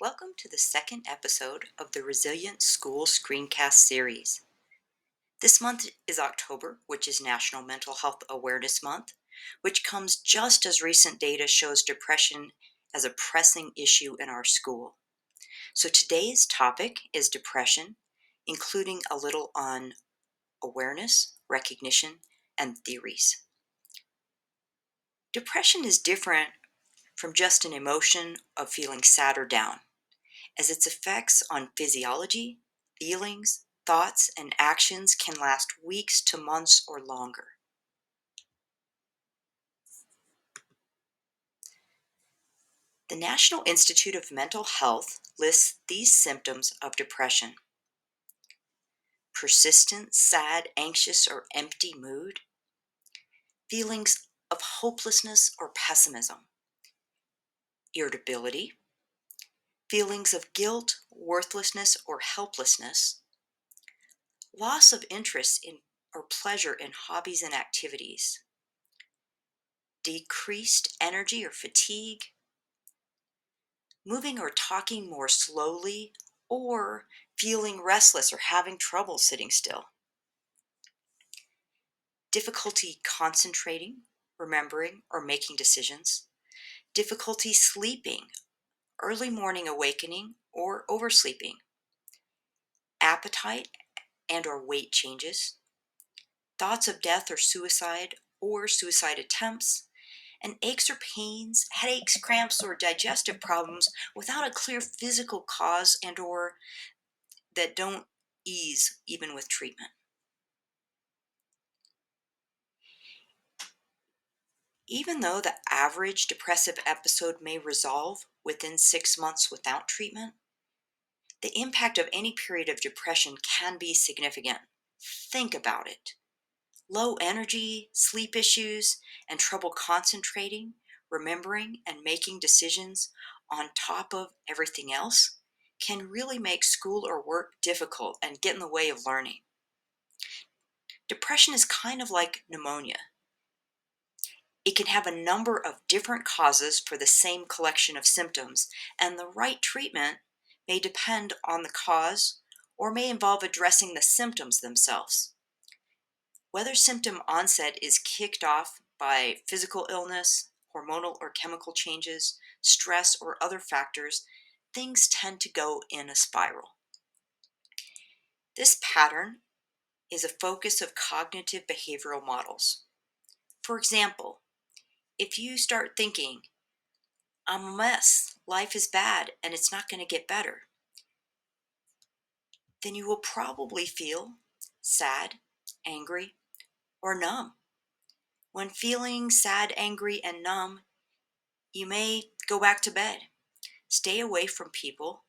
Welcome to the second episode of the Resilient School Screencast series. This month is October, which is National Mental Health Awareness Month, which comes just as recent data shows depression as a pressing issue in our school. So today's topic is depression, including a little on awareness, recognition, and theories. Depression is different from just an emotion of feeling sad or down, as its effects on physiology, feelings, thoughts, and actions can last weeks to months or longer. The National Institute of Mental Health lists these symptoms of depression: persistent, sad, anxious, or empty mood, feelings of hopelessness or pessimism, irritability, feelings of guilt, worthlessness, or helplessness, loss of interest in or pleasure in hobbies and activities, decreased energy or fatigue, moving or talking more slowly, or feeling restless or having trouble sitting still, difficulty concentrating, remembering, or making decisions, difficulty sleeping, early morning awakening or oversleeping, appetite and or weight changes, thoughts of death or suicide attempts, and aches or pains, headaches, cramps, or digestive problems without a clear physical cause and or that don't ease even with treatment. Even though the average depressive episode may resolve within 6 months without treatment, the impact of any period of depression can be significant. Think about it. Low energy, sleep issues, and trouble concentrating, remembering, and making decisions on top of everything else can really make school or work difficult and get in the way of learning. Depression is kind of like pneumonia. It can have a number of different causes for the same collection of symptoms, and the right treatment may depend on the cause or may involve addressing the symptoms themselves. Whether symptom onset is kicked off by physical illness, hormonal or chemical changes, stress, or other factors, things tend to go in a spiral. This pattern is a focus of cognitive behavioral models. For example, if you start thinking, I'm a mess, life is bad, and it's not going to get better, then you will probably feel sad, angry, or numb. When feeling sad, angry, and numb, you may go back to bed, stay away from people,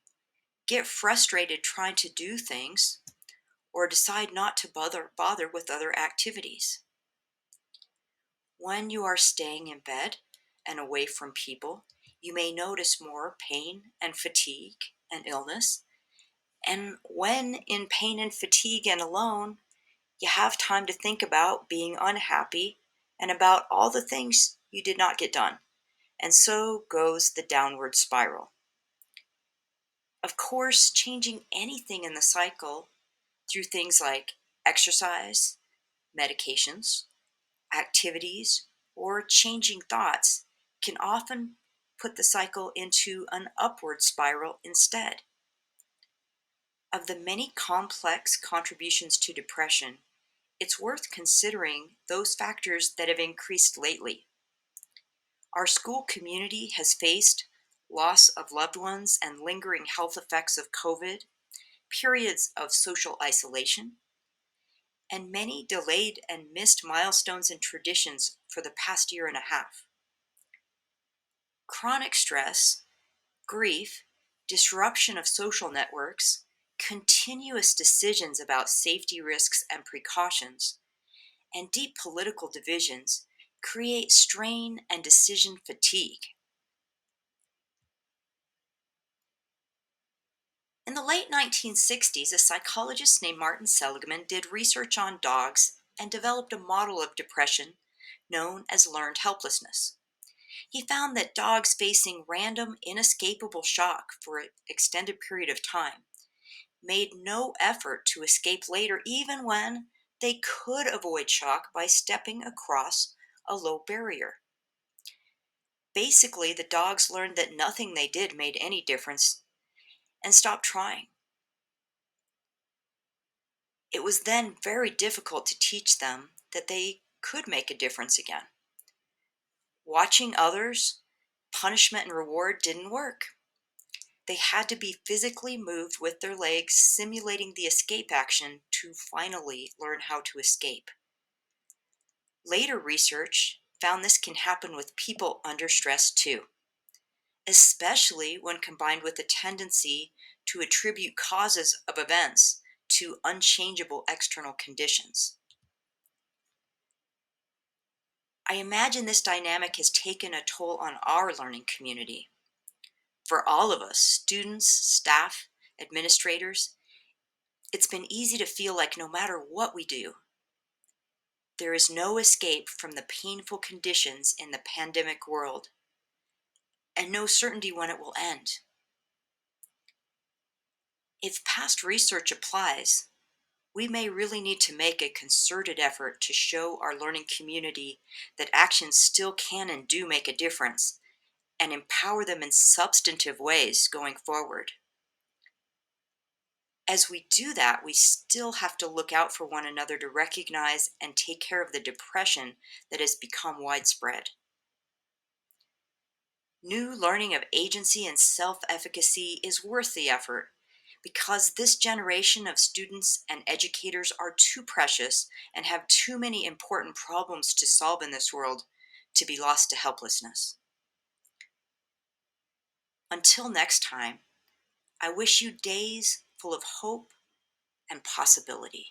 get frustrated trying to do things, or decide not to bother with other activities. When you are staying in bed and away from people, you may notice more pain and fatigue and illness. And when in pain and fatigue and alone, you have time to think about being unhappy and about all the things you did not get done. And so goes the downward spiral. Of course, changing anything in the cycle through things like exercise, medications, activities, or changing thoughts can often put the cycle into an upward spiral instead. Of the many complex contributions to depression, it's worth considering those factors that have increased lately. Our school community has faced loss of loved ones and lingering health effects of COVID, periods of social isolation, and many delayed and missed milestones and traditions for the past year and a half. Chronic stress, grief, disruption of social networks, continuous decisions about safety risks and precautions, and deep political divisions create strain and decision fatigue. In the late 1960s, a psychologist named Martin Seligman did research on dogs and developed a model of depression known as learned helplessness. He found that dogs facing random, inescapable shock for an extended period of time made no effort to escape later, even when they could avoid shock by stepping across a low barrier. Basically, the dogs learned that nothing they did made any difference and stopped trying. It was then very difficult to teach them that they could make a difference again. Watching others, punishment and reward didn't work. They had to be physically moved with their legs, simulating the escape action to finally learn how to escape. Later research found this can happen with people under stress too, especially when combined with a tendency to attribute causes of events to unchangeable external conditions. I imagine this dynamic has taken a toll on our learning community. For all of us, students, staff, administrators, it's been easy to feel like no matter what we do, there is no escape from the painful conditions in the pandemic world and no certainty when it will end. If past research applies, we may really need to make a concerted effort to show our learning community that actions still can and do make a difference and empower them in substantive ways going forward. As we do that, we still have to look out for one another to recognize and take care of the depression that has become widespread. New learning of agency and self efficacy is worth the effort because this generation of students and educators are too precious and have too many important problems to solve in this world to be lost to helplessness. Until next time, I wish you days full of hope and possibility.